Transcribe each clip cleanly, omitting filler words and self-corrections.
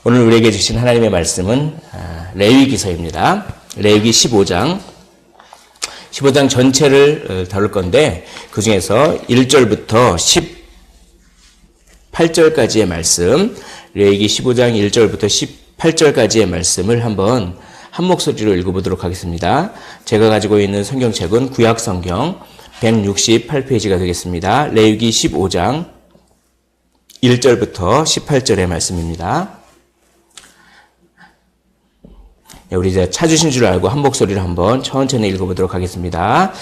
오늘 우리에게 주신 하나님의 말씀은 레위기서입니다. 레위기 15장 전체를 다룰 건데 그 중에서 1절부터 18절까지의 말씀, 레위기 15장 1절부터 18절까지의 말씀을 한번 한 목소리로 읽어보도록 하겠습니다. 제가 가지고 있는 성경책은 구약성경 168페이지가 되겠습니다. 레위기 15장 1절부터 18절의 말씀입니다. 우리 이제 찾으신 줄 알고 한 목소리로 한번 천천히 읽어보도록 하겠습니다.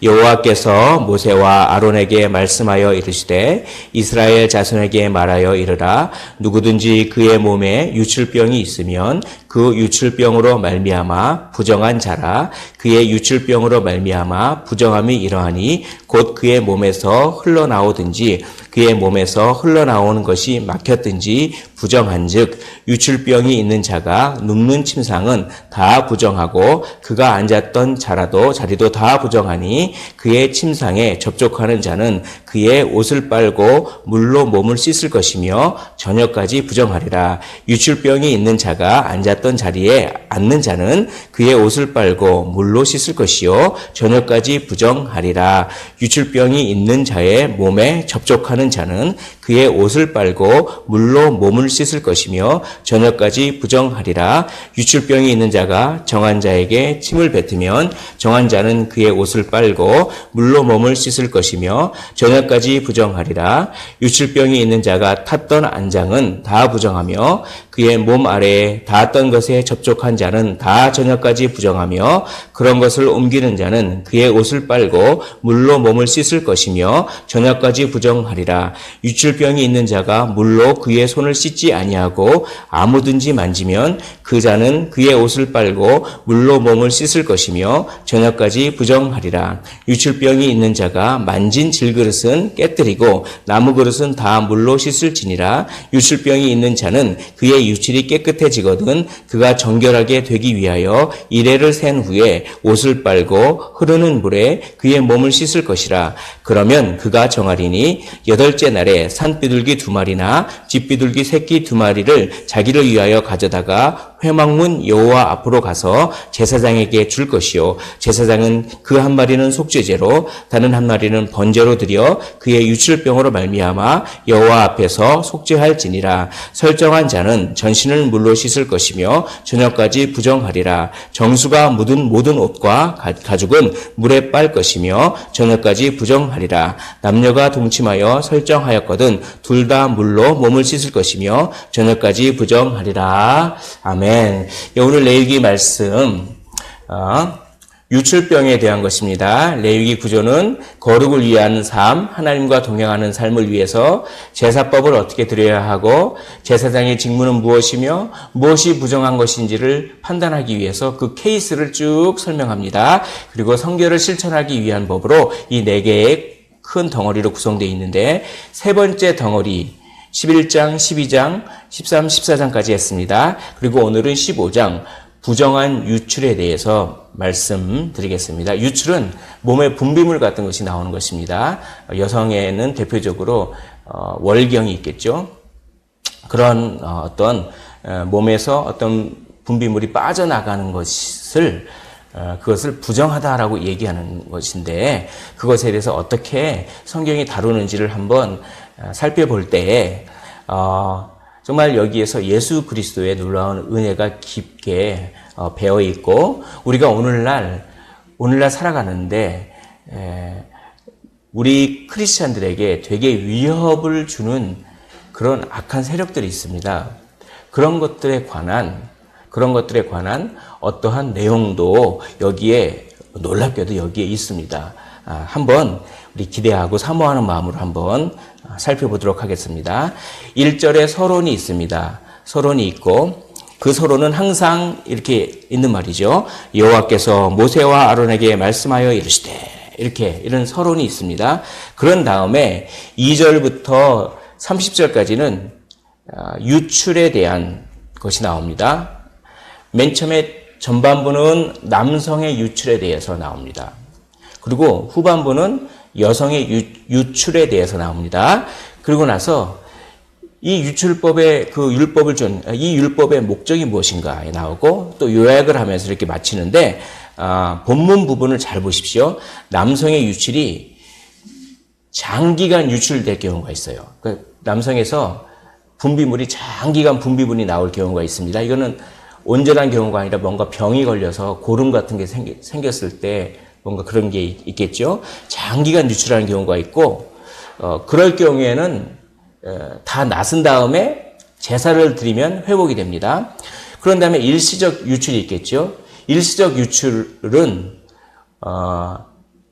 여호와께서 모세와 아론에게 말씀하여 이르시되 이스라엘 자손에게 말하여 이르라. 누구든지 그의 몸에 유출병이 있으면 그 유출병으로 말미암아 부정한 자라. 그의 유출병으로 말미암아 부정함이 이러하니 곧 그의 몸에서 흘러나오든지 그의 몸에서 흘러나오는 것이 막혔든지 부정한즉 유출병이 있는 자가 눕는 침상은 다 부정하고 그가 앉았던 자리도 다 부정하니 그의 침상에 접촉하는 자는 그의 옷을 빨고 물로 몸을 씻을 것이며 저녁까지 부정하리라. 유출병이 있는 자가 앉았던 자리에 앉는 자는 그의 옷을 빨고 물로 씻을 것이요 저녁까지 부정하리라. 유출병이 있는 자의 몸에 접촉하는 자는 그의 옷을 빨고 물로 몸을 씻을 것이며 저녁까지 부정하리라. 유출병이 있는 자가 정한 자에게 침을 뱉으면 정한 자는 그의 옷을 빨고 물로 몸을 씻을 것이며 저녁까지 부정하리라. 유출병이 있는 자가 탔던 안장은 다 부정하며 그의 몸 아래에 닿았던 것에 접촉한 자는 다 저녁까지 부정하며 그런 것을 옮기는 자는 그의 옷을 빨고 물로 몸을 씻을 것이며 저녁까지 부정하리라. 유출병이 있는 자가 물로 그의 손을 씻지 아니하고 아무든지 만지면 그 자는 그의 옷을 빨고 물로 몸을 씻을 것이며 저녁까지 부정하리라. 유출병이 있는 자가 만진 질그릇은 깨뜨리고 나무 그릇은 다 물로 씻을지니라. 유출병이 있는 자는 그의 유출이 깨끗해지거든 그가 정결하게 되기 위하여 이레를 센 후에 옷을 빨고 흐르는 물에 그의 몸을 씻을 것이라. 그러면 그가 정하리니 여덟째 날에 산비둘기 2마리나 집비둘기 새끼 2마리를 자기를 위하여 가져다가 회막문 여호와 앞으로 가서 제사장에게 줄 것이요 제사장은 그 한 마리는 속죄제로 다른 한 마리는 번제로 드려 그의 유출병으로 말미암아 여호와 앞에서 속죄할지니라. 설정한 자는 전신을 물로 씻을 것이며 저녁까지 부정하리라. 정수가 묻은 모든 옷과 가죽은 물에 빨 것이며 저녁까지 부정하리라. 남녀가 동침하여 설정하였거든 둘 다 물로 몸을 씻을 것이며 저녁까지 부정하리라. 아멘. 오늘 레위기 말씀 유출병에 대한 것입니다. 레위기 구조는 거룩을 위한 삶, 하나님과 동행하는 삶을 위해서 제사법을 어떻게 드려야 하고 제사장의 직무는 무엇이며 무엇이 부정한 것인지를 판단하기 위해서 그 케이스를 쭉 설명합니다. 그리고 성결을 실천하기 위한 법으로 이 4개의 큰 덩어리로 구성되어 있는데 세 번째 덩어리 11장, 12장, 13, 14장까지 했습니다. 그리고 오늘은 15장 부정한 유출에 대해서 말씀드리겠습니다. 유출은 몸의 분비물 같은 것이 나오는 것입니다. 여성에는 대표적으로 월경이 있겠죠. 그런 어떤 몸에서 어떤 분비물이 빠져나가는 그것을 부정하다라고 얘기하는 것인데 그것에 대해서 어떻게 성경이 다루는지를 한번 살펴볼 때에 정말 여기에서 예수 그리스도의 놀라운 은혜가 깊게 배어 있고 우리가 오늘날 살아가는데 우리 크리스찬들에게 되게 위협을 주는 그런 악한 세력들이 있습니다. 그런 것들에 관한 어떠한 내용도 여기에 놀랍게도 여기에 있습니다. 한번 우리 기대하고 사모하는 마음으로 한번 살펴보도록 하겠습니다. 1절에 서론이 있습니다. 서론이 있고 그 서론은 항상 이렇게 있는 말이죠. 여호와께서 모세와 아론에게 말씀하여 이르시되 이런 서론이 있습니다. 그런 다음에 2절부터 30절까지는 유출에 대한 것이 나옵니다. 맨 처음에 전반부는 남성의 유출에 대해서 나옵니다. 그리고 후반부는 여성의 유출에 대해서 나옵니다. 그리고 나서 이 유출법의 그 이 율법의 목적이 무엇인가에 나오고 또 요약을 하면서 이렇게 마치는데, 본문 부분을 잘 보십시오. 남성의 유출이 장기간 유출될 경우가 있어요. 그러니까 남성에서 분비물이 장기간 분비물이 나올 경우가 있습니다. 이거는 온전한 경우가 아니라 뭔가 병이 걸려서 고름 같은 게 생겼을 때 뭔가 그런 게 있겠죠. 장기간 유출하는 경우가 있고, 그럴 경우에는 다 나선 다음에 제사를 드리면 회복이 됩니다. 그런 다음에 일시적 유출이 있겠죠. 일시적 유출은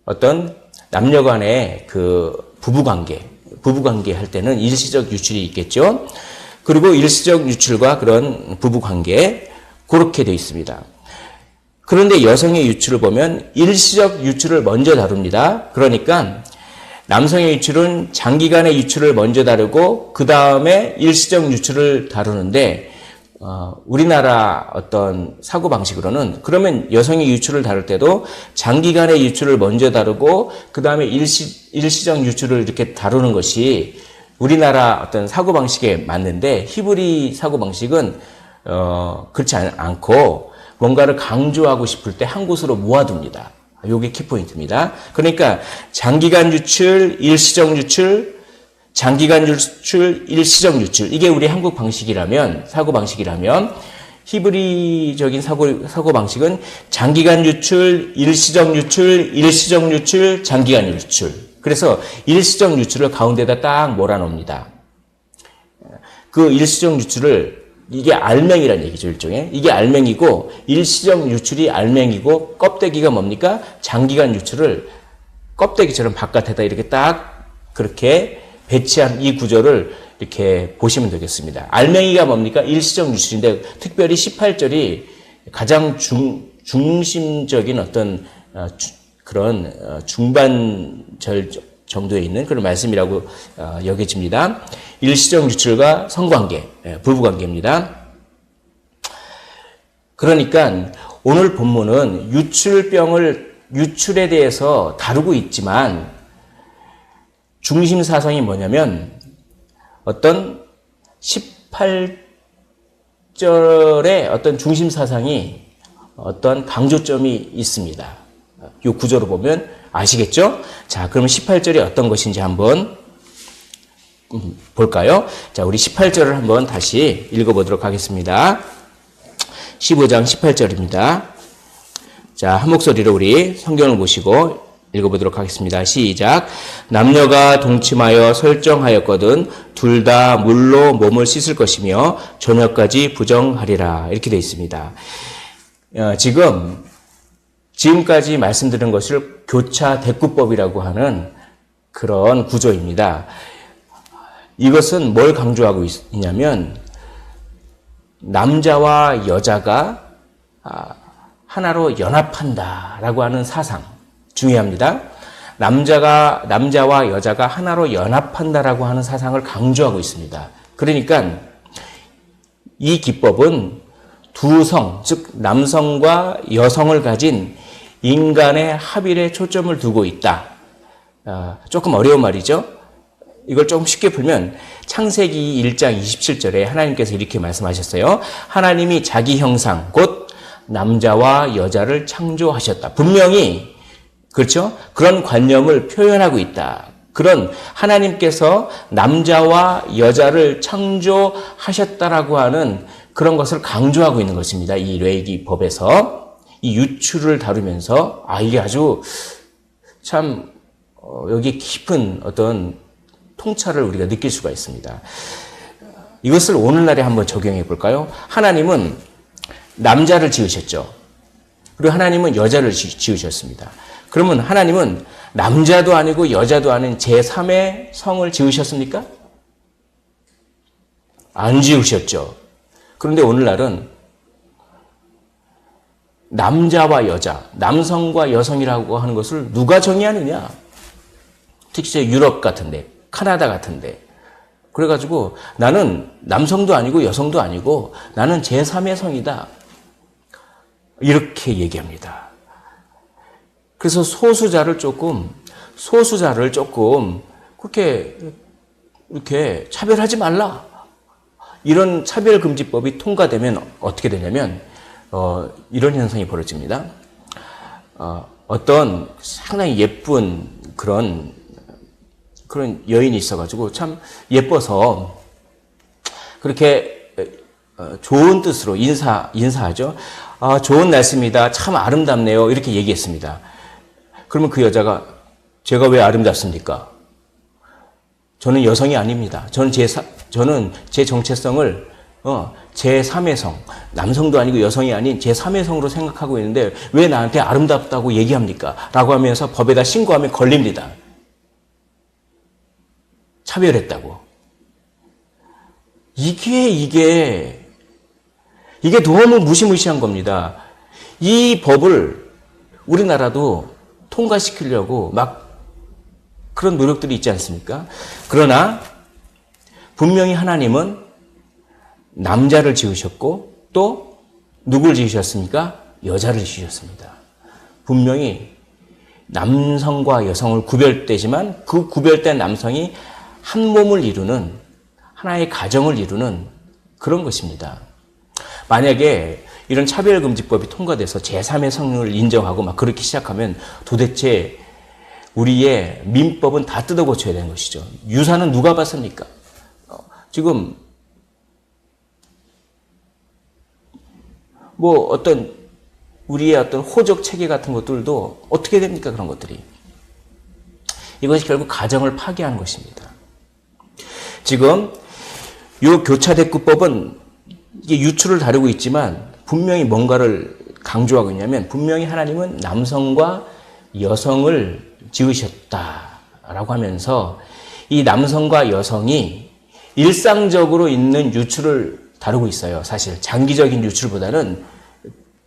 어떤 남녀 간의 그 부부관계 할 때는 일시적 유출이 있겠죠. 그리고 일시적 유출과 그런 부부관계 그렇게 되어 있습니다. 그런데 여성의 유출을 보면 일시적 유출을 먼저 다룹니다. 그러니까 남성의 유출은 장기간의 유출을 먼저 다루고 그 다음에 일시적 유출을 다루는데, 우리나라 어떤 사고방식으로는 그러면 여성의 유출을 다룰 때도 장기간의 유출을 먼저 다루고 그 다음에 일시적 유출을 이렇게 다루는 것이 우리나라 어떤 사고방식에 맞는데, 히브리 사고방식은 그렇지 않고 뭔가를 강조하고 싶을 때 한 곳으로 모아둡니다. 이게 키포인트입니다. 그러니까 장기간 유출, 일시적 유출, 장기간 유출, 일시적 유출. 이게 우리 한국 방식이라면, 사고 방식이라면, 히브리적인 사고 방식은 장기간 유출, 일시적 유출, 일시적 유출, 장기간 유출. 그래서 일시적 유출을 가운데다 딱 몰아놓습니다. 그 일시적 유출을, 이게 알맹이란 얘기죠, 일종의. 이게 알맹이고, 일시적 유출이 알맹이고, 껍데기가 뭡니까? 장기간 유출을 껍데기처럼 바깥에다 이렇게 딱 그렇게 배치한 이 구조를 이렇게 보시면 되겠습니다. 알맹이가 뭡니까? 일시적 유출인데, 특별히 18절이 가장 중심적인 어떤 그런 중반절 정도에 있는 그런 말씀이라고 여겨집니다. 일시적 유출과 성관계, 부부관계입니다. 그러니까 오늘 본문은 유출에 대해서 다루고 있지만 중심 사상이 뭐냐면 어떤 18절의 어떤 중심 사상이 어떤 강조점이 있습니다. 이 구조로 보면 아시겠죠? 자, 그러면 18절이 어떤 것인지 한번 볼까요? 자, 우리 18절을 한번 다시 읽어보도록 하겠습니다. 15장 18절입니다. 자, 한 목소리로 우리 성경을 보시고 읽어보도록 하겠습니다. 시작. 남녀가 동침하여 설정하였거든 둘 다 물로 몸을 씻을 것이며 저녁까지 부정하리라. 이렇게 되어 있습니다. 지금까지 말씀드린 것을 교차 대꾸법이라고 하는 그런 구조입니다. 이것은 뭘 강조하고 있냐면 남자와 여자가 하나로 연합한다라고 하는 사상 중요합니다. 남자와 여자가 하나로 연합한다라고 하는 사상을 강조하고 있습니다. 그러니까 이 기법은 두 성, 즉 남성과 여성을 가진 인간의 합일에 초점을 두고 있다. 조금 어려운 말이죠. 이걸 조금 쉽게 풀면 창세기 1장 27절에 하나님께서 이렇게 말씀하셨어요. 하나님이 자기 형상 곧 남자와 여자를 창조하셨다. 분명히 그렇죠? 그런 관념을 표현하고 있다. 그런 하나님께서 남자와 여자를 창조하셨다라고 하는 그런 것을 강조하고 있는 것입니다. 이 레위기법에서 이 유출을 다루면서 이게 아주 참 여기 깊은 어떤 통찰을 우리가 느낄 수가 있습니다. 이것을 오늘날에 한번 적용해 볼까요? 하나님은 남자를 지으셨죠. 그리고 하나님은 여자를 지으셨습니다. 그러면 하나님은 남자도 아니고 여자도 아닌 제3의 성을 지으셨습니까? 안 지으셨죠. 그런데 오늘날은 남자와 여자, 남성과 여성이라고 하는 것을 누가 정의하느냐? 특히 유럽 같은데, 카나다 같은데. 그래가지고 나는 남성도 아니고 여성도 아니고 나는 제3의 성이다. 이렇게 얘기합니다. 그래서 소수자를 조금 그렇게 이렇게 차별하지 말라. 이런 차별금지법이 통과되면 어떻게 되냐면 이런 현상이 벌어집니다. 어떤 상당히 예쁜 그런 여인이 있어가지고 참 예뻐서 그렇게 좋은 뜻으로 인사하죠. 좋은 날씨입니다. 참 아름답네요. 이렇게 얘기했습니다. 그러면 그 여자가 제가 왜 아름답습니까? 저는 여성이 아닙니다. 저는 제 정체성을 제3의 성, 남성도 아니고 여성이 아닌 제3의 성으로 생각하고 있는데 왜 나한테 아름답다고 얘기합니까? 라고 하면서 법에다 신고하면 걸립니다. 차별했다고. 이게 너무 무시무시한 겁니다. 이 법을 우리나라도 통과시키려고 막 그런 노력들이 있지 않습니까? 그러나 분명히 하나님은 남자를 지으셨고 또 누굴 지으셨습니까? 여자를 지으셨습니다. 분명히 남성과 여성을 구별되지만 그 구별된 남성이 한 몸을 이루는 하나의 가정을 이루는 그런 것입니다. 만약에 이런 차별금지법이 통과돼서 제3의 성을 인정하고 막 그렇게 시작하면 도대체 우리의 민법은 다 뜯어 고쳐야 되는 것이죠. 유사는 누가 봤습니까? 지금 우리의 어떤 호적 체계 같은 것들도 어떻게 됩니까? 그런 것들이. 이것이 결국 가정을 파괴하는 것입니다. 지금 이 교차대구법은 이게 유추를 다루고 있지만 분명히 뭔가를 강조하고 있냐면 분명히 하나님은 남성과 여성을 지으셨다라고 하면서 이 남성과 여성이 일상적으로 있는 유추를 다루고 있어요. 사실 장기적인 유출보다는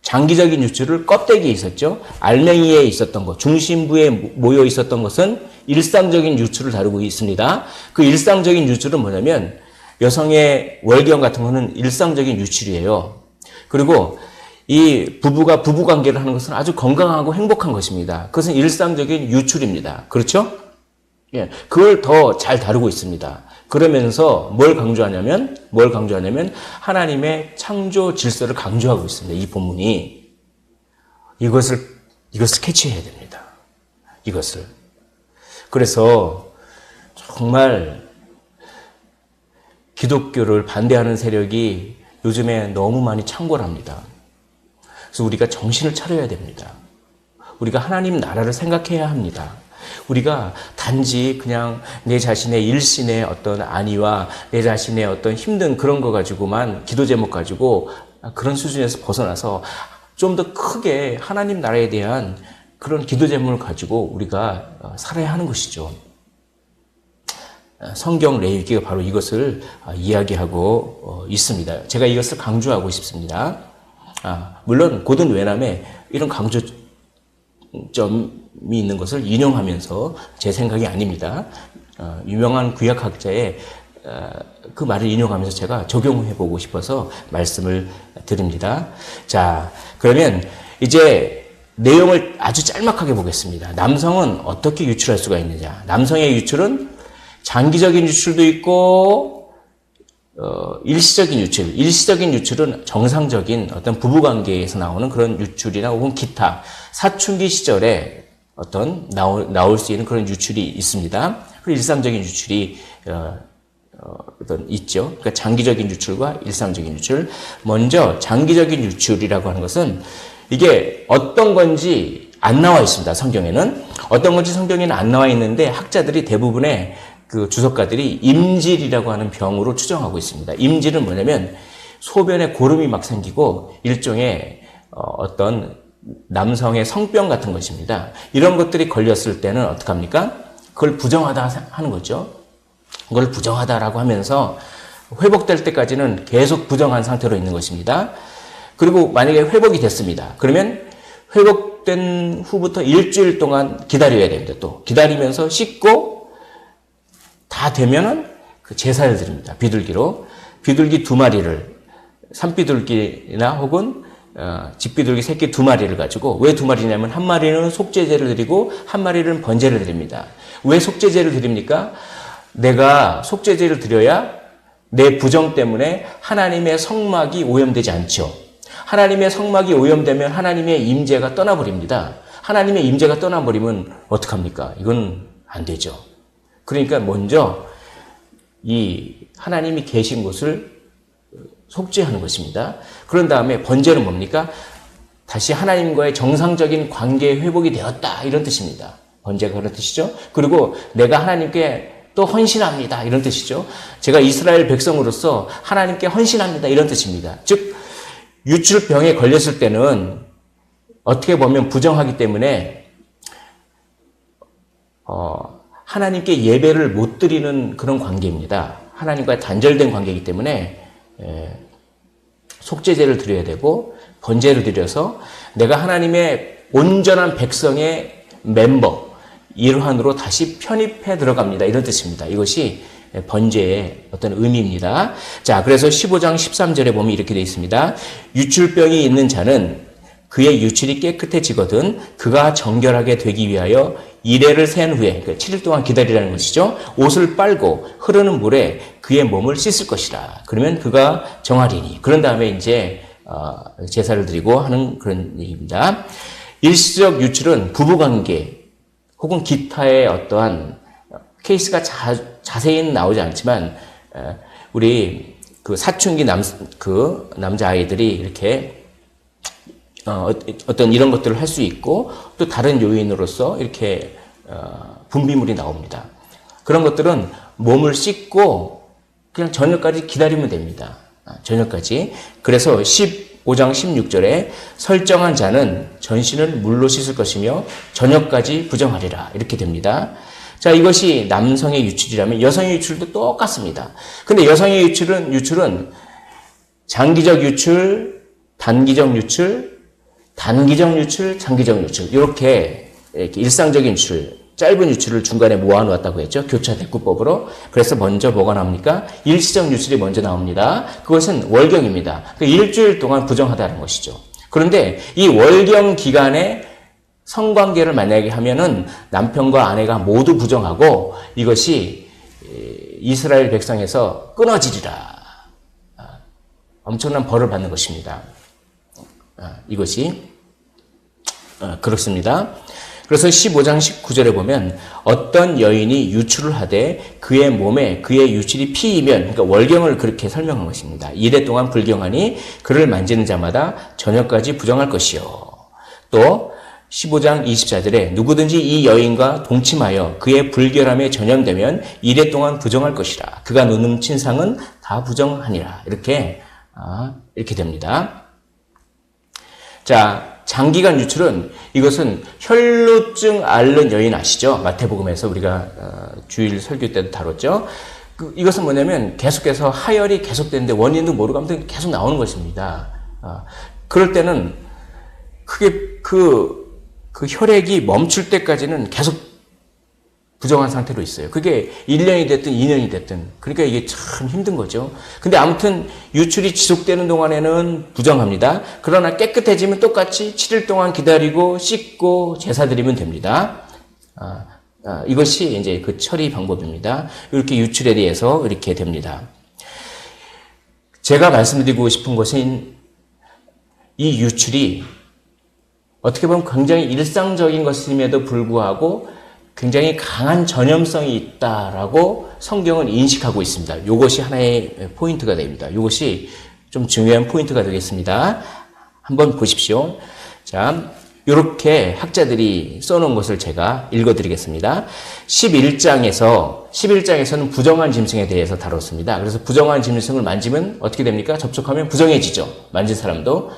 장기적인 유출을 껍데기에 있었죠. 알맹이에 있었던 것, 중심부에 모여 있었던 것은 일상적인 유출을 다루고 있습니다. 그 일상적인 유출은 뭐냐면 여성의 월경 같은 거는 일상적인 유출이에요. 그리고 이 부부가 부부관계를 하는 것은 아주 건강하고 행복한 것입니다. 그것은 일상적인 유출입니다. 그렇죠? 예, 그걸 더 잘 다루고 있습니다. 그러면서 뭘 강조하냐면 하나님의 창조 질서를 강조하고 있습니다. 이 본문이. 이것을 캐치해야 됩니다. 이것을. 그래서 정말 기독교를 반대하는 세력이 요즘에 너무 많이 창궐합니다. 그래서 우리가 정신을 차려야 됩니다. 우리가 하나님 나라를 생각해야 합니다. 우리가 단지 그냥 내 자신의 일신의 어떤 안위와 내 자신의 어떤 힘든 그런 거 가지고만 기도 제목 가지고 그런 수준에서 벗어나서 좀 더 크게 하나님 나라에 대한 그런 기도 제목을 가지고 우리가 살아야 하는 것이죠. 성경 레위기가 바로 이것을 이야기하고 있습니다. 제가 이것을 강조하고 싶습니다. 물론 고든 외남에 이런 강조점이 있는 것을 인용하면서 제 생각이 아닙니다. 유명한 구약학자의 그 말을 인용하면서 제가 적용해 보고 싶어서 말씀을 드립니다. 자, 그러면 이제 내용을 아주 짤막하게 보겠습니다. 남성은 어떻게 유출할 수가 있느냐? 남성의 유출은 장기적인 유출도 있고 일시적인 유출. 일시적인 유출은 정상적인 어떤 부부관계에서 나오는 그런 유출이나 혹은 기타 사춘기 시절에 어떤 나올 수 있는 그런 유출이 있습니다. 그리고 일상적인 유출이 있죠. 그러니까 장기적인 유출과 일상적인 유출. 먼저 장기적인 유출이라고 하는 것은 이게 어떤 건지 안 나와 있습니다. 성경에는. 어떤 건지 성경에는 안 나와 있는데 학자들이 대부분의 그 주석가들이 임질이라고 하는 병으로 추정하고 있습니다. 임질은 뭐냐면 소변에 고름이 막 생기고 일종의 어떤 남성의 성병 같은 것입니다. 이런 것들이 걸렸을 때는 어떡합니까? 그걸 부정하다 하는 거죠. 그걸 부정하다라고 하면서 회복될 때까지는 계속 부정한 상태로 있는 것입니다. 그리고 만약에 회복이 됐습니다. 그러면 회복된 후부터 일주일 동안 기다려야 됩니다. 또 기다리면서 씻고 다 되면은 그 제사를 드립니다. 비둘기로. 비둘기 2마리를, 산비둘기나 혹은 집비둘기 새끼 2마리를 가지고, 왜 2마리냐면 한 마리는 속죄제를 드리고 한 마리는 번제를 드립니다. 왜 속죄제를 드립니까? 내가 속죄제를 드려야 내 부정 때문에 하나님의 성막이 오염되지 않죠. 하나님의 성막이 오염되면 하나님의 임재가 떠나버립니다. 하나님의 임재가 떠나버리면 어떡합니까? 이건 안 되죠. 그러니까 먼저 이 하나님이 계신 곳을 속죄하는 것입니다. 그런 다음에 번제는 뭡니까? 다시 하나님과의 정상적인 관계 회복이 되었다, 이런 뜻입니다. 번제가 그런 뜻이죠. 그리고 내가 하나님께 또 헌신합니다, 이런 뜻이죠. 제가 이스라엘 백성으로서 하나님께 헌신합니다, 이런 뜻입니다. 즉 유출병에 걸렸을 때는 어떻게 보면 부정하기 때문에 하나님께 예배를 못 드리는 그런 관계입니다. 하나님과 단절된 관계이기 때문에 속죄제를 드려야 되고 번제를 드려서 내가 하나님의 온전한 백성의 멤버, 일환으로 다시 편입해 들어갑니다, 이런 뜻입니다. 이것이 번제의 어떤 의미입니다. 자, 그래서 15장 13절에 보면 이렇게 되어 있습니다. 유출병이 있는 자는 그의 유출이 깨끗해지거든 그가 정결하게 되기 위하여 이레를 센 후에, 그러니까 7일 동안 기다리라는 것이죠. 옷을 빨고 흐르는 물에 그의 몸을 씻을 것이라. 그러면 그가 정하리니. 그런 다음에 이제 제사를 드리고 하는 그런 얘기입니다. 일시적 유출은 부부관계 혹은 기타의 어떠한 케이스가 자세히는 나오지 않지만 우리 그 사춘기 남자 아이들이 이렇게 어떤 이런 것들을 할 수 있고 또 다른 요인으로서 이렇게 분비물이 나옵니다. 그런 것들은 몸을 씻고 그냥 저녁까지 기다리면 됩니다. 저녁까지. 그래서 15장 16절에 설정한 자는 전신을 물로 씻을 것이며 저녁까지 부정하리라, 이렇게 됩니다. 자, 이것이 남성의 유출이라면 여성의 유출도 똑같습니다. 근데 여성의 유출은 장기적 유출, 단기적 유출, 단기적 유출, 장기적 유출, 이렇게 일상적인 유출, 짧은 유출을 중간에 모아놓았다고 했죠. 교차 대꾸법으로. 그래서 먼저 뭐가 나옵니까? 일시적 유출이 먼저 나옵니다. 그것은 월경입니다. 일주일 동안 부정하다는 것이죠. 그런데 이 월경 기간에 성관계를 만약에 하면은 남편과 아내가 모두 부정하고 이것이 이스라엘 백성에서 끊어지리라. 엄청난 벌을 받는 것입니다. 이것이 그렇습니다. 그래서 15장 19절에 보면 어떤 여인이 유출을 하되 그의 몸에 그의 유출이 피이면, 그러니까 월경을 그렇게 설명한 것입니다. 이래 동안 불경하니 그를 만지는 자마다 저녁까지 부정할 것이요. 또 15장 24절에 누구든지 이 여인과 동침하여 그의 불결함에 전염되면 이래 동안 부정할 것이라. 그가 누는 친상은 다 부정하니라. 이렇게 됩니다. 자, 장기간 유출은 이것은 혈루증 앓는 여인 아시죠? 마태복음에서 우리가 주일 설교 때도 다뤘죠. 이것은 뭐냐면 계속해서 하혈이 계속되는데 원인도 모르고 아무튼 계속 나오는 것입니다. 그럴 때는 크게 그 혈액이 멈출 때까지는 계속 부정한 상태로 있어요. 그게 1년이 됐든 2년이 됐든. 그러니까 이게 참 힘든 거죠. 근데 아무튼 유출이 지속되는 동안에는 부정합니다. 그러나 깨끗해지면 똑같이 7일 동안 기다리고 씻고 제사 드리면 됩니다. 이것이 이제 그 처리 방법입니다. 이렇게 유출에 대해서 이렇게 됩니다. 제가 말씀드리고 싶은 것은 이 유출이 어떻게 보면 굉장히 일상적인 것임에도 불구하고 굉장히 강한 전염성이 있다라고 성경은 인식하고 있습니다. 이것이 하나의 포인트가 됩니다. 이것이 좀 중요한 포인트가 되겠습니다. 한번 보십시오. 자, 이렇게 학자들이 써놓은 것을 제가 읽어드리겠습니다. 11장에서는 부정한 짐승에 대해서 다뤘습니다. 그래서 부정한 짐승을 만지면 어떻게 됩니까? 접촉하면 부정해지죠. 만진 사람도.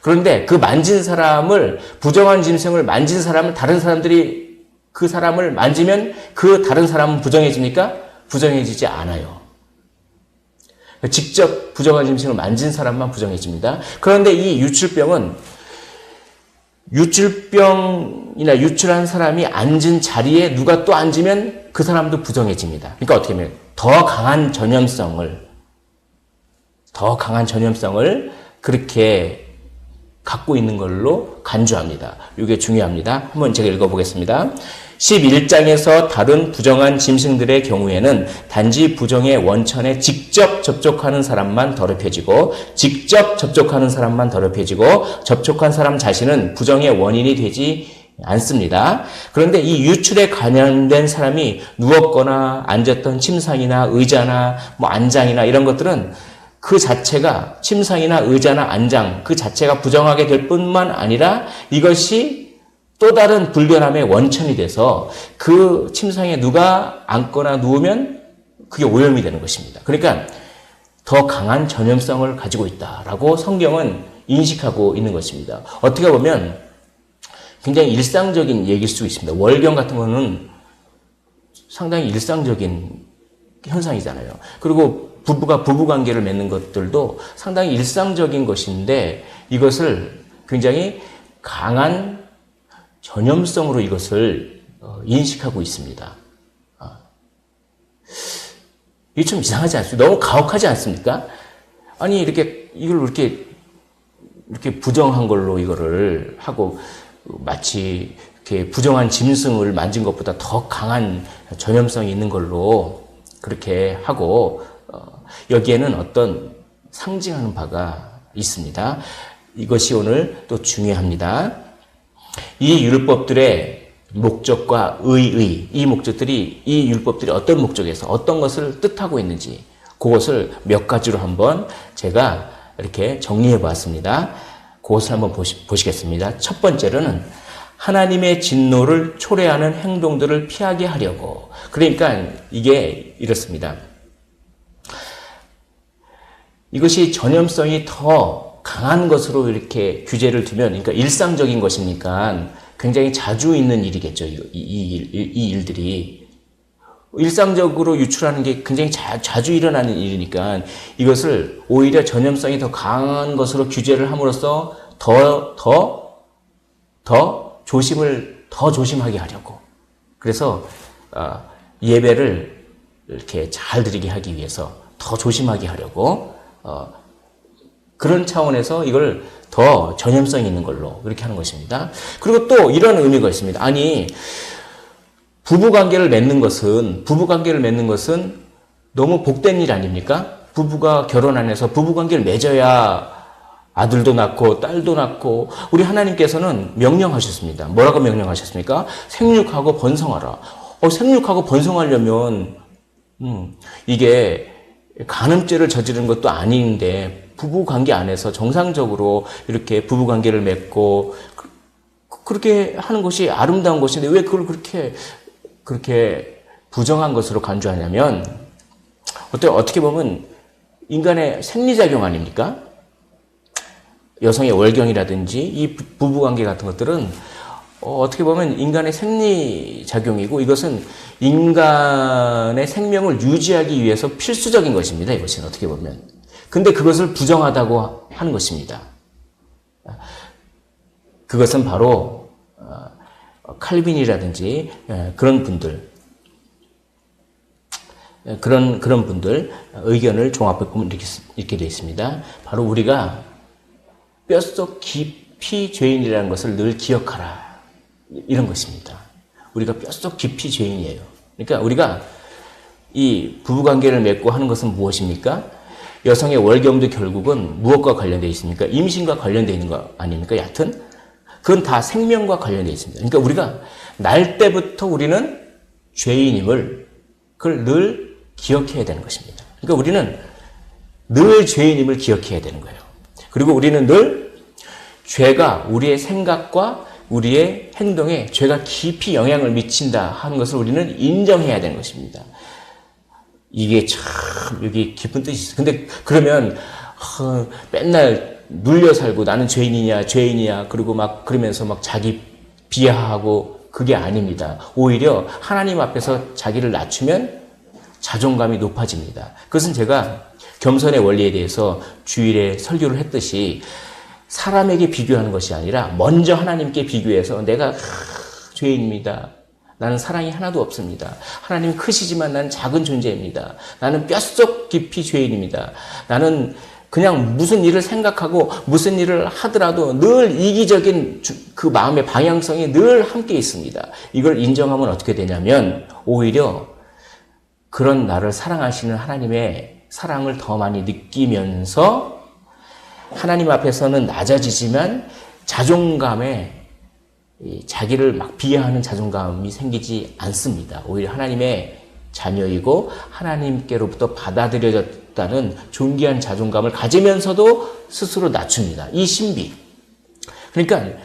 그런데 그 만진 사람을, 부정한 짐승을 만진 사람을 다른 사람들이 그 사람을 만지면 그 다른 사람은 부정해집니까? 부정해지지 않아요. 직접 부정한 짐승을 만진 사람만 부정해집니다. 그런데 이 유출병은 유출병이나 유출한 사람이 앉은 자리에 누가 또 앉으면 그 사람도 부정해집니다. 그러니까 어떻게 하면 더 강한 전염성을 그렇게 갖고 있는 걸로 간주합니다. 이게 중요합니다. 한번 제가 읽어보겠습니다. 11장에서 다른 부정한 짐승들의 경우에는 단지 부정의 원천에 직접 접촉하는 사람만 더럽혀지고 직접 접촉하는 사람만 더럽혀지고 접촉한 사람 자신은 부정의 원인이 되지 않습니다. 그런데 이 유출에 관련된 사람이 누웠거나 앉았던 침상이나 의자나 안장이나 이런 것들은 그 자체가 침상이나 의자나 안장 그 자체가 부정하게 될 뿐만 아니라 이것이 또 다른 불결함의 원천이 돼서 그 침상에 누가 앉거나 누우면 그게 오염이 되는 것입니다. 그러니까 더 강한 전염성을 가지고 있다라고 성경은 인식하고 있는 것입니다. 어떻게 보면 굉장히 일상적인 얘기일 수 있습니다. 월경 같은 거는 상당히 일상적인 현상이잖아요. 그리고 부부가 부부관계를 맺는 것들도 상당히 일상적인 것인데 이것을 굉장히 강한 전염성으로 이것을 인식하고 있습니다. 이게 좀 이상하지 않습니까? 너무 가혹하지 않습니까? 아니 이걸 이렇게 부정한 걸로 이거를 하고 마치 이렇게 부정한 짐승을 만진 것보다 더 강한 전염성이 있는 걸로 그렇게 하고 여기에는 어떤 상징하는 바가 있습니다. 이것이 오늘 또 중요합니다. 이 율법들의 목적과 이 목적들이 이 율법들이 어떤 목적에서 어떤 것을 뜻하고 있는지 그것을 몇 가지로 한번 제가 이렇게 정리해 보았습니다. 그것을 한번 보시겠습니다. 첫 번째로는 하나님의 진노를 초래하는 행동들을 피하게 하려고. 그러니까 이게 이렇습니다. 이것이 전염성이 더 강한 것으로 이렇게 규제를 두면, 그러니까 일상적인 것이니까 굉장히 자주 있는 일이겠죠. 이 일들이. 일상적으로 유출하는 게 굉장히 자주 일어나는 일이니까 이것을 오히려 전염성이 더 강한 것으로 규제를 함으로써 더 조심하게 하려고. 그래서 예배를 이렇게 잘 드리게 하기 위해서 더 조심하게 하려고 그런 차원에서 이걸 더 전염성 있는 걸로 그렇게 하는 것입니다. 그리고 또 이런 의미가 있습니다. 아니 부부관계를 맺는 것은 너무 복된 일 아닙니까? 부부가 결혼 안에서 부부관계를 맺어야 아들도 낳고 딸도 낳고 우리 하나님께서는 명령하셨습니다. 뭐라고 명령하셨습니까? 생육하고 번성하라. 생육하고 번성하려면 이게 간음죄를 저지른 것도 아닌데 부부관계 안에서 정상적으로 이렇게 부부관계를 맺고 그렇게 하는 것이 아름다운 것인데 왜 그걸 그렇게 부정한 것으로 간주하냐면 어떻게 보면 인간의 생리작용 아닙니까? 여성의 월경이라든지 이 부부관계 같은 것들은 어떻게 보면 인간의 생리작용이고 이것은 인간의 생명을 유지하기 위해서 필수적인 것입니다. 이것은 어떻게 보면. 근데 그것을 부정하다고 하는 것입니다. 그것은 바로 칼빈이라든지 그런 분들 의견을 종합해 보면 이렇게 되어 있습니다. 바로 우리가 뼛속 깊이 죄인이라는 것을 늘 기억하라. 이런 것입니다. 우리가 뼛속 깊이 죄인이에요. 그러니까 우리가 이 부부관계를 맺고 하는 것은 무엇입니까? 여성의 월경도 결국은 무엇과 관련되어 있습니까? 임신과 관련되어 있는 거 아닙니까? 여하튼 그건 다 생명과 관련되어 있습니다. 그러니까 우리가 날 때부터 우리는 죄인임을 그걸 늘 기억해야 되는 것입니다. 그러니까 우리는 늘 죄인임을 기억해야 되는 거예요. 그리고 우리는 늘 죄가 우리의 생각과 우리의 행동에 죄가 깊이 영향을 미친다 하는 것을 우리는 인정해야 되는 것입니다. 이게 참 여기 깊은 뜻이 있어요. 근데 그러면 맨날 눌려 살고 나는 죄인이야 그리고 막 그러면서 막 자기 비하하고 그게 아닙니다. 오히려 하나님 앞에서 자기를 낮추면 자존감이 높아집니다. 그것은 제가 겸손의 원리에 대해서 주일에 설교를 했듯이 사람에게 비교하는 것이 아니라 먼저 하나님께 비교해서 내가 죄인입니다. 나는 사랑이 하나도 없습니다. 하나님은 크시지만 나는 작은 존재입니다. 나는 뼛속 깊이 죄인입니다. 나는 그냥 무슨 일을 생각하고 무슨 일을 하더라도 늘 이기적인 그 마음의 방향성이 늘 함께 있습니다. 이걸 인정하면 어떻게 되냐면 오히려 그런 나를 사랑하시는 하나님의 사랑을 더 많이 느끼면서 하나님 앞에서는 낮아지지만 자존감에 자기를 막 비하하는 자존감이 생기지 않습니다. 오히려 하나님의 자녀이고 하나님께로부터 받아들여졌다는 존귀한 자존감을 가지면서도 스스로 낮춥니다. 이 신비. 그러니까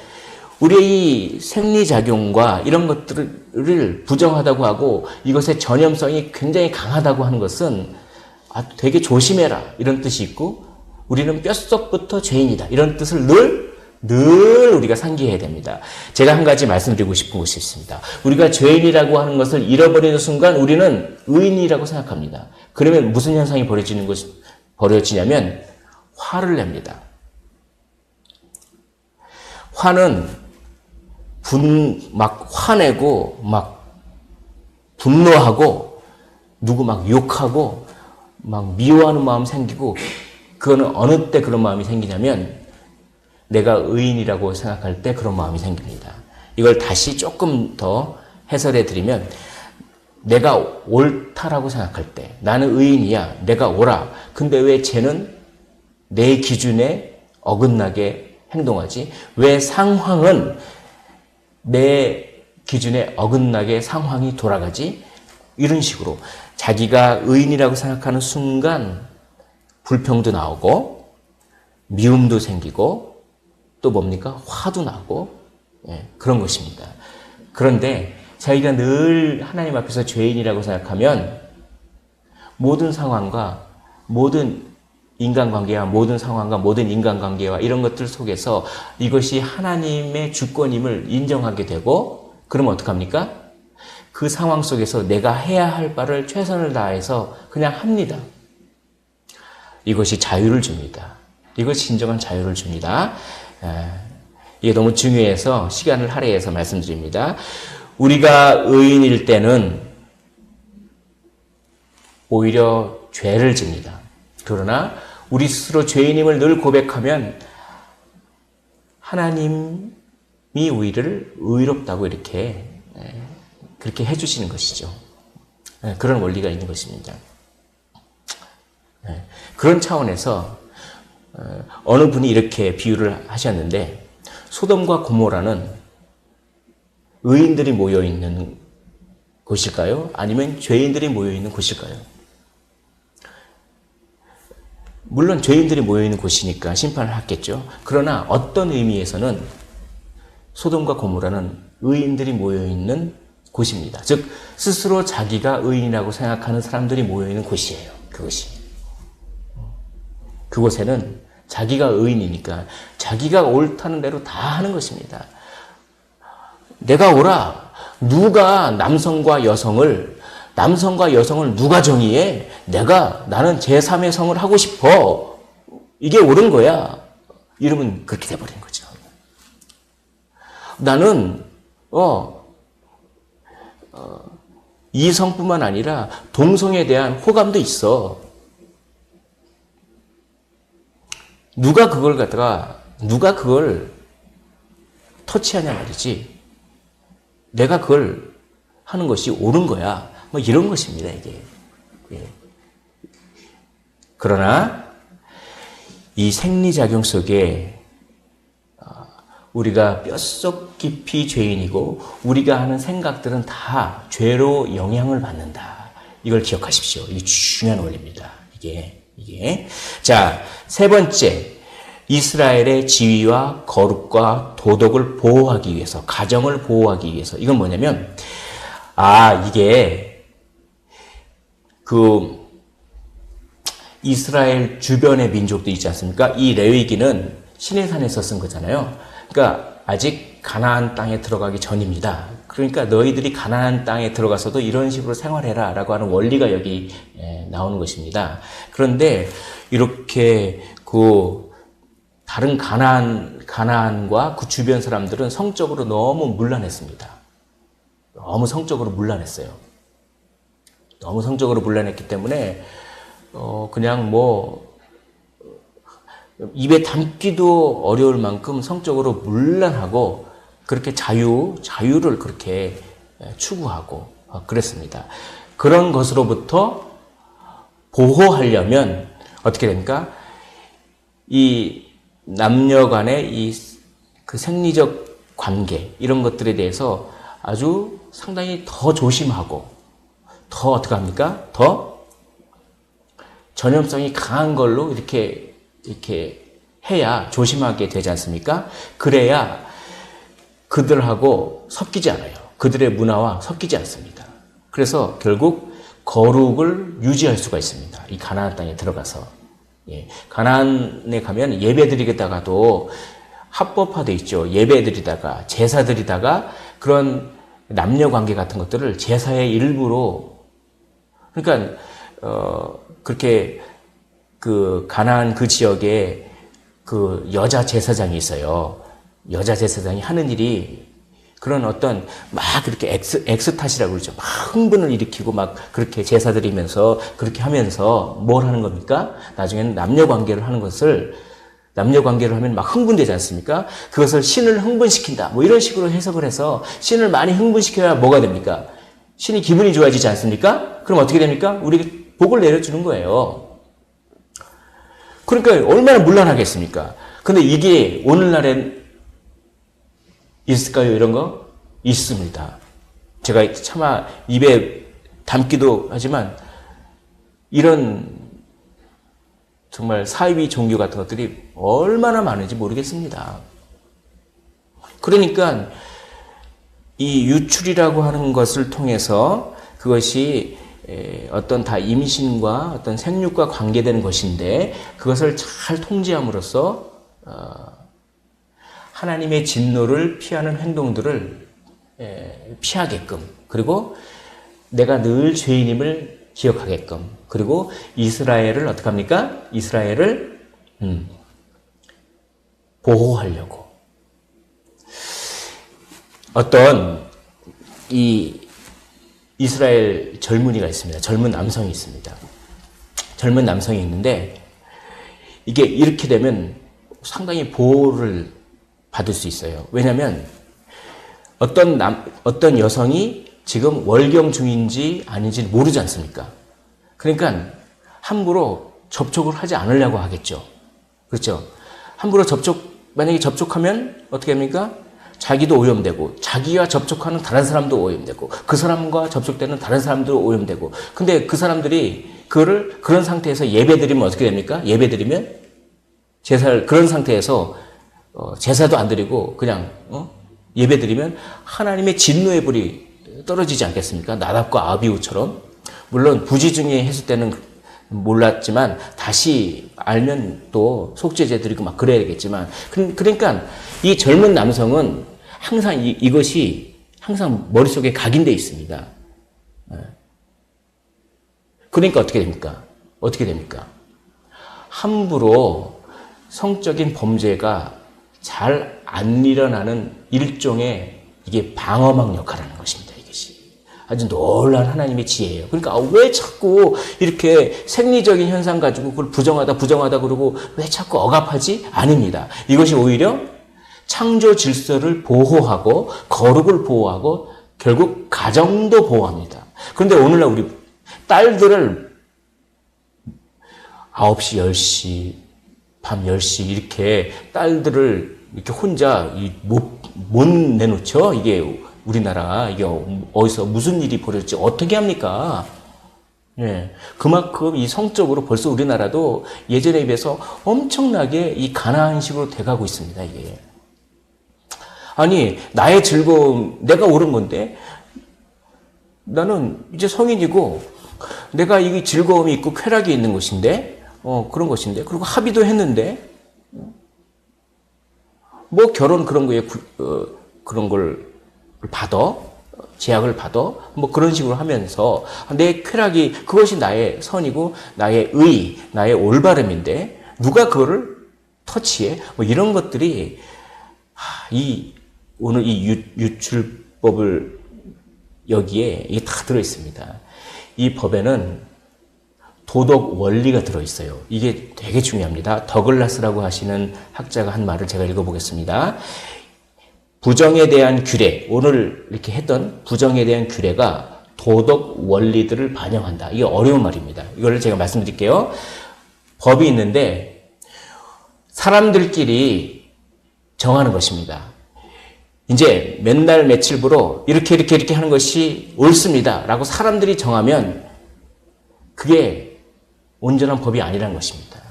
우리의 이 생리작용과 이런 것들을 부정하다고 하고 이것의 전염성이 굉장히 강하다고 하는 것은 되게 조심해라 이런 뜻이 있고 우리는 뼛속부터 죄인이다 이런 뜻을 늘 우리가 상기해야 됩니다. 제가 한 가지 말씀드리고 싶은 것이 있습니다. 우리가 죄인이라고 하는 것을 잃어버리는 순간 우리는 의인이라고 생각합니다. 그러면 무슨 현상이 벌어지냐면 화를 냅니다. 화는 막 화내고 막 분노하고 누구 막 욕하고 막 미워하는 마음 생기고 그거는 어느 때 그런 마음이 생기냐면 내가 의인이라고 생각할 때 그런 마음이 생깁니다. 이걸 다시 조금 더 해설해 드리면 내가 옳다라고 생각할 때 나는 의인이야. 내가 옳아. 근데 왜 쟤는 내 기준에 어긋나게 행동하지? 왜 상황은 내 기준에 어긋나게 상황이 돌아가지? 이런 식으로 자기가 의인이라고 생각하는 순간 불평도 나오고 미움도 생기고 또 뭡니까? 화도 나고 그런 것입니다. 그런데 자기가 늘 하나님 앞에서 죄인이라고 생각하면 모든 상황과 모든 인간관계와 모든 상황과 모든 인간관계와 이런 것들 속에서 이것이 하나님의 주권임을 인정하게 되고 그러면 어떡합니까? 그 상황 속에서 내가 해야 할 바를 최선을 다해서 그냥 합니다. 이것이 자유를 줍니다. 이것이 진정한 자유를 줍니다. 이게 너무 중요해서 시간을 할애해서 말씀드립니다. 우리가 의인일 때는 오히려 죄를 집니다. 그러나 우리 스스로 죄인임을 늘 고백하면 하나님이 우리를 의롭다고 이렇게 그렇게 해주시는 것이죠. 그런 원리가 있는 것입니다. 그런 차원에서 어느 분이 이렇게 비유를 하셨는데 소돔과 고모라는 의인들이 모여있는 곳일까요? 아니면 죄인들이 모여있는 곳일까요? 물론 죄인들이 모여있는 곳이니까 심판을 하겠죠. 그러나 어떤 의미에서는 소돔과 고모라는 의인들이 모여있는 곳입니다. 즉 스스로 자기가 의인이라고 생각하는 사람들이 모여있는 곳이에요. 그곳에는 자기가 의인이니까 자기가 옳다는 대로 다 하는 것입니다. 내가 옳아. 누가 남성과 여성을 누가 정의해? 나는 제3의 성을 하고 싶어. 이게 옳은 거야. 이러면 그렇게 돼버린 거죠. 나는 이성뿐만 아니라 동성에 대한 호감도 있어. 누가 그걸 터치하냐 말이지. 내가 그걸 하는 것이 옳은 거야. 뭐 이런 것입니다, 이게. 그러나 이 생리작용 속에 우리가 뼛속 깊이 죄인이고 우리가 하는 생각들은 다 죄로 영향을 받는다. 이걸 기억하십시오. 이게 중요한 원리입니다. 이게. 자, 세 번째. 이스라엘의 지위와 거룩과 도덕을 보호하기 위해서, 가정을 보호하기 위해서. 이건 뭐냐면, 이게 이스라엘 주변의 민족도 있지 않습니까? 이 레위기는 시내산에서 쓴 거잖아요. 그러니까 아직 가나안 땅에 들어가기 전입니다. 그러니까 너희들이 가나안 땅에 들어가서도 이런 식으로 생활해라 라고 하는 원리가 여기 나오는 것입니다. 그런데 이렇게 다른 가나안과 그 주변 사람들은 성적으로 너무 문란했습니다. 너무 성적으로 문란했어요. 너무 성적으로 문란했기 때문에 그냥 입에 담기도 어려울 만큼 성적으로 문란하고 그렇게 자유를 그렇게 추구하고 그랬습니다. 그런 것으로부터 보호하려면 어떻게 됩니까? 이 남녀 간의 그 생리적 관계, 이런 것들에 대해서 아주 상당히 더 조심하고, 더 어떻게 합니까? 더 전염성이 강한 걸로 이렇게 해야 조심하게 되지 않습니까? 그래야 그들하고 섞이지 않아요. 그들의 문화와 섞이지 않습니다. 그래서 결국 거룩을 유지할 수가 있습니다. 이 가나안 땅에 들어가서. 예, 가나안에 가면 예배드리겠다가도 합법화돼 있죠. 예배드리다가 제사드리다가 그런 남녀 관계 같은 것들을 제사의 일부로, 그러니까 그렇게 그 가나안 그 지역에 그 여자 제사장이 있어요. 여자 제사장이 하는 일이 그런 어떤 막 그렇게 엑스탓이라고 그러죠. 막 흥분을 일으키고 막 그렇게 제사 드리면서 그렇게 하면서 뭘 하는 겁니까? 나중에는 남녀 관계를 하는 것을, 남녀 관계를 하면 막 흥분되지 않습니까? 그것을 신을 흥분시킨다. 뭐 이런 식으로 해석을 해서 신을 많이 흥분시켜야 뭐가 됩니까? 신이 기분이 좋아지지 않습니까? 그럼 어떻게 됩니까? 우리에게 복을 내려주는 거예요. 그러니까 얼마나 문란하겠습니까? 근데 이게 오늘날엔 있을까요? 이런 거? 있습니다. 제가 차마 입에 담기도 하지만 이런 정말 사이비 종교 같은 것들이 얼마나 많은지 모르겠습니다. 그러니까 이 유출이라고 하는 것을 통해서 그것이 어떤 다 임신과 어떤 생육과 관계되는 것인데 그것을 잘 통제함으로써 하나님의 진노를 피하는 행동들을 피하게끔, 그리고 내가 늘 죄인임을 기억하게끔, 그리고 이스라엘을 어떻게 합니까? 이스라엘을 보호하려고. 어떤 이 이스라엘 젊은이가 있습니다. 젊은 남성이 있습니다. 젊은 남성이 있는데 이게 이렇게 되면 상당히 보호를 받을 수 있어요. 왜냐하면 어떤 여성이 지금 월경 중인지 아닌지 모르지 않습니까? 그러니까 함부로 접촉을 하지 않으려고 하겠죠. 그렇죠? 함부로 만약에 접촉하면 어떻게 합니까? 자기도 오염되고, 자기가 접촉하는 다른 사람도 오염되고, 그 사람과 접촉되는 다른 사람도 오염되고, 근데 그 사람들이 그런 상태에서 예배드리면 어떻게 됩니까? 예배드리면 그런 상태에서 제사도 안 드리고 그냥 예배드리면 하나님의 진노의 불이 떨어지지 않겠습니까? 나답과 아비후처럼. 물론 부지중에 했을 때는 몰랐지만 다시 알면 또 속죄제 드리고 막 그래야 되겠지만, 그러니까 이 젊은 남성은 항상 이것이 항상 머릿속에 각인되어 있습니다. 그러니까 어떻게 됩니까? 어떻게 됩니까? 함부로 성적인 범죄가 잘 안 일어나는 일종의 이게 방어막 역할을 하는 것입니다. 이것이 아주 놀라운 하나님의 지혜예요. 그러니까 왜 자꾸 이렇게 생리적인 현상 가지고 그걸 부정하다 그러고 왜 자꾸 억압하지? 아닙니다. 이것이 오히려 창조 질서를 보호하고 거룩을 보호하고 결국 가정도 보호합니다. 그런데 오늘날 우리 딸들을 9시, 10시, 밤 10시 이렇게 딸들을 이렇게 혼자 못 내놓죠? 이게 우리나라, 이게 어디서 무슨 일이 벌어질지 어떻게 합니까? 예. 그만큼 이 성적으로 벌써 우리나라도 예전에 비해서 엄청나게 이 가나안식으로 돼가고 있습니다, 이게. 아니, 나의 즐거움, 내가 옳은 건데, 나는 이제 성인이고, 내가 이 즐거움이 있고 쾌락이 있는 것인데, 그런 것인데, 그리고 합의도 했는데, 뭐 결혼 그런 거에 그런 걸 받아, 제약을 받아, 뭐 그런 식으로 하면서 내 쾌락이, 그것이 나의 선이고 나의 의, 나의 올바름인데 누가 그거를 터치해? 뭐 이런 것들이 오늘 이 유출법을 여기에 이게 다 들어 있습니다. 이 법에는 도덕 원리가 들어있어요. 이게 되게 중요합니다. 더글라스라고 하시는 학자가 한 말을 제가 읽어보겠습니다. 부정에 대한 규례, 오늘 이렇게 했던 부정에 대한 규례가 도덕 원리들을 반영한다. 이게 어려운 말입니다. 이걸 제가 말씀드릴게요. 법이 있는데 사람들끼리 정하는 것입니다. 이제 맨날 며칠부로 이렇게 하는 것이 옳습니다. 라고 사람들이 정하면 그게 온전한 법이 아니라는 것입니다.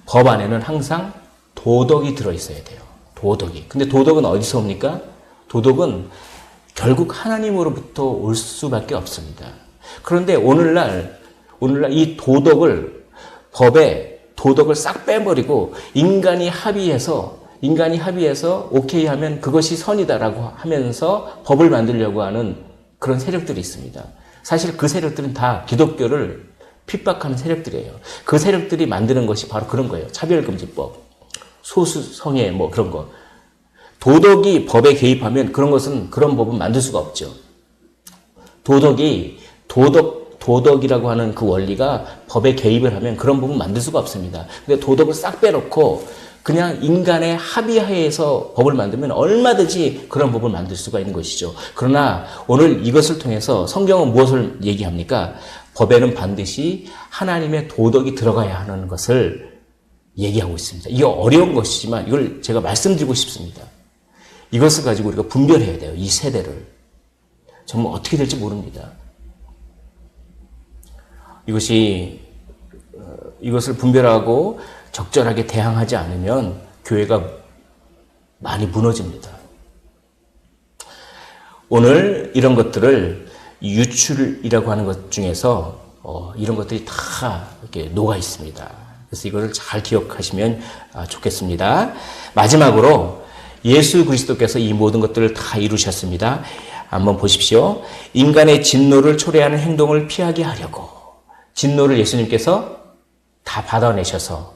법 안에는 항상 도덕이 들어있어야 돼요. 도덕이. 근데 도덕은 어디서 옵니까? 도덕은 결국 하나님으로부터 올 수밖에 없습니다. 그런데 오늘날 이 도덕을, 법에 도덕을 싹 빼버리고 인간이 합의해서 오케이 하면 그것이 선이다라고 하면서 법을 만들려고 하는 그런 세력들이 있습니다. 사실 그 세력들은 다 기독교를 핍박하는 세력들이에요. 그 세력들이 만드는 것이 바로 그런 거예요. 차별금지법, 소수성애 뭐 그런 거. 도덕이 법에 개입하면 그런 법은 만들 수가 없죠. 도덕이라고 하는 그 원리가 법에 개입을 하면 그런 법은 만들 수가 없습니다. 근데 도덕을 싹 빼놓고 그냥 인간의 합의하에서 법을 만들면 얼마든지 그런 법을 만들 수가 있는 것이죠. 그러나 오늘 이것을 통해서 성경은 무엇을 얘기합니까? 법에는 반드시 하나님의 도덕이 들어가야 하는 것을 얘기하고 있습니다. 이게 어려운 것이지만 이걸 제가 말씀드리고 싶습니다. 이것을 가지고 우리가 분별해야 돼요. 이 세대를. 정말 어떻게 될지 모릅니다. 이것을 분별하고 적절하게 대항하지 않으면 교회가 많이 무너집니다. 오늘 이런 것들을 유출이라고 하는 것 중에서 이런 것들이 다 이렇게 녹아 있습니다. 그래서 이거를 잘 기억하시면 좋겠습니다. 마지막으로 예수 그리스도께서 이 모든 것들을 다 이루셨습니다. 한번 보십시오. 인간의 진노를 초래하는 행동을 피하게 하려고 진노를 예수님께서 다 받아내셔서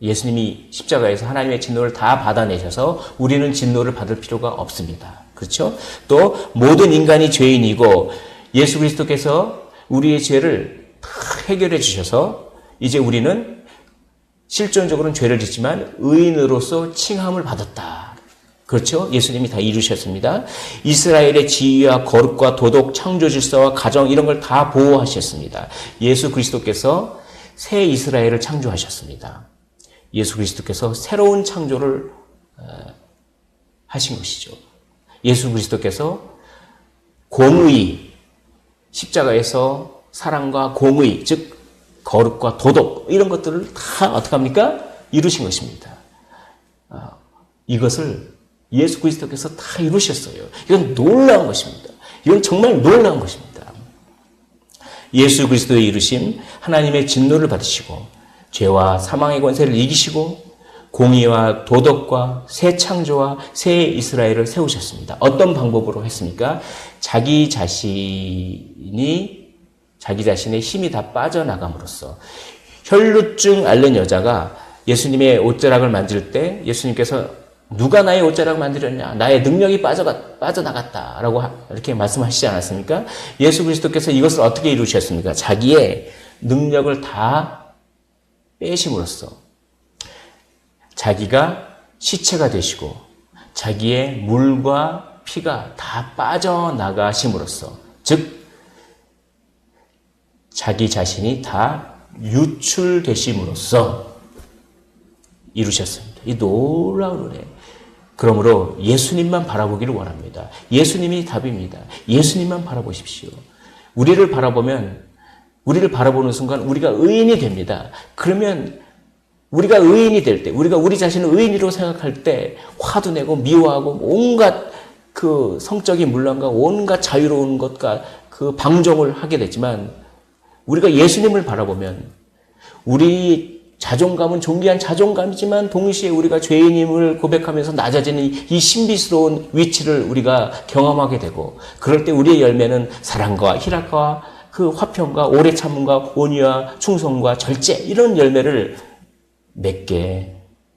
예수님이 십자가에서 하나님의 진노를 다 받아내셔서 우리는 진노를 받을 필요가 없습니다. 그렇죠? 또 모든 인간이 죄인이고 예수 그리스도께서 우리의 죄를 다 해결해 주셔서 이제 우리는 실존적으로는 죄를 짓지만 의인으로서 칭함을 받았다. 그렇죠? 예수님이 다 이루셨습니다. 이스라엘의 지위와 거룩과 도덕, 창조 질서와 가정 이런 걸 다 보호하셨습니다. 예수 그리스도께서 새 이스라엘을 창조하셨습니다. 예수 그리스도께서 새로운 창조를 하신 것이죠. 예수 그리스도께서 공의, 십자가에서 사랑과 공의, 즉 거룩과 도덕 이런 것들을 다 어떻게 합니까? 이루신 것입니다. 이것을 예수 그리스도께서 다 이루셨어요. 이건 놀라운 것입니다. 이건 정말 놀라운 것입니다. 예수 그리스도의 이루심, 하나님의 진노를 받으시고 죄와 사망의 권세를 이기시고 공의와 도덕과 새 창조와 새 이스라엘을 세우셨습니다. 어떤 방법으로 했습니까? 자기 자신의 힘이 다 빠져나감으로써 혈루증 앓는 여자가 예수님의 옷자락을 만질 때 예수님께서 누가 나의 옷자락을 만들었냐? 나의 능력이 빠져나갔다라고 이렇게 말씀하시지 않았습니까? 예수 그리스도께서 이것을 어떻게 이루셨습니까? 자기의 능력을 다 빼심으로써 자기가 시체가 되시고 자기의 물과 피가 다 빠져나가심으로써 즉 자기 자신이 다 유출되심으로써 이루셨습니다. 이 놀라운 은혜. 그러므로 예수님만 바라보기를 원합니다. 예수님이 답입니다. 예수님만 바라보십시오. 우리를 바라보는 순간 우리가 의인이 됩니다. 그러면 우리가 의인이 될 때, 우리가 우리 자신을 의인이라고 생각할 때 화도 내고 미워하고 온갖 그 성적인 문란과 온갖 자유로운 것과 그 방종을 하게 되지만 우리가 예수님을 바라보면 우리 자존감은 존귀한 자존감이지만 동시에 우리가 죄인임을 고백하면서 낮아지는 이 신비스러운 위치를 우리가 경험하게 되고 그럴 때 우리의 열매는 사랑과 희락과 그 화평과 오래 참음과 온유와 충성과 절제 이런 열매를 맺게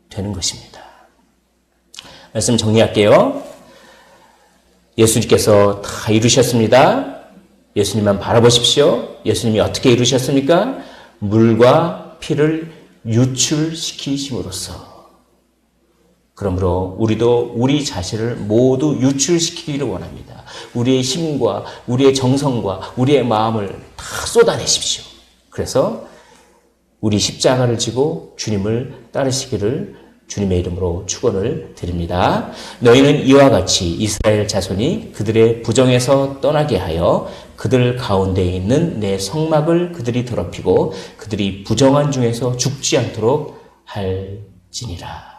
되는 것입니다. 말씀 정리할게요. 예수님께서 다 이루셨습니다. 예수님만 바라보십시오. 예수님이 어떻게 이루셨습니까? 물과 피를 유출시키심으로써. 그러므로 우리도 우리 자신을 모두 유출시키기를 원합니다. 우리의 힘과 우리의 정성과 우리의 마음을 다 쏟아내십시오. 그래서 우리 십자가를 지고 주님을 따르시기를 주님의 이름으로 축원을 드립니다. 너희는 이와 같이 이스라엘 자손이 그들의 부정에서 떠나게 하여 그들 가운데 있는 내 성막을 그들이 더럽히고 그들이 부정한 중에서 죽지 않도록 할지니라.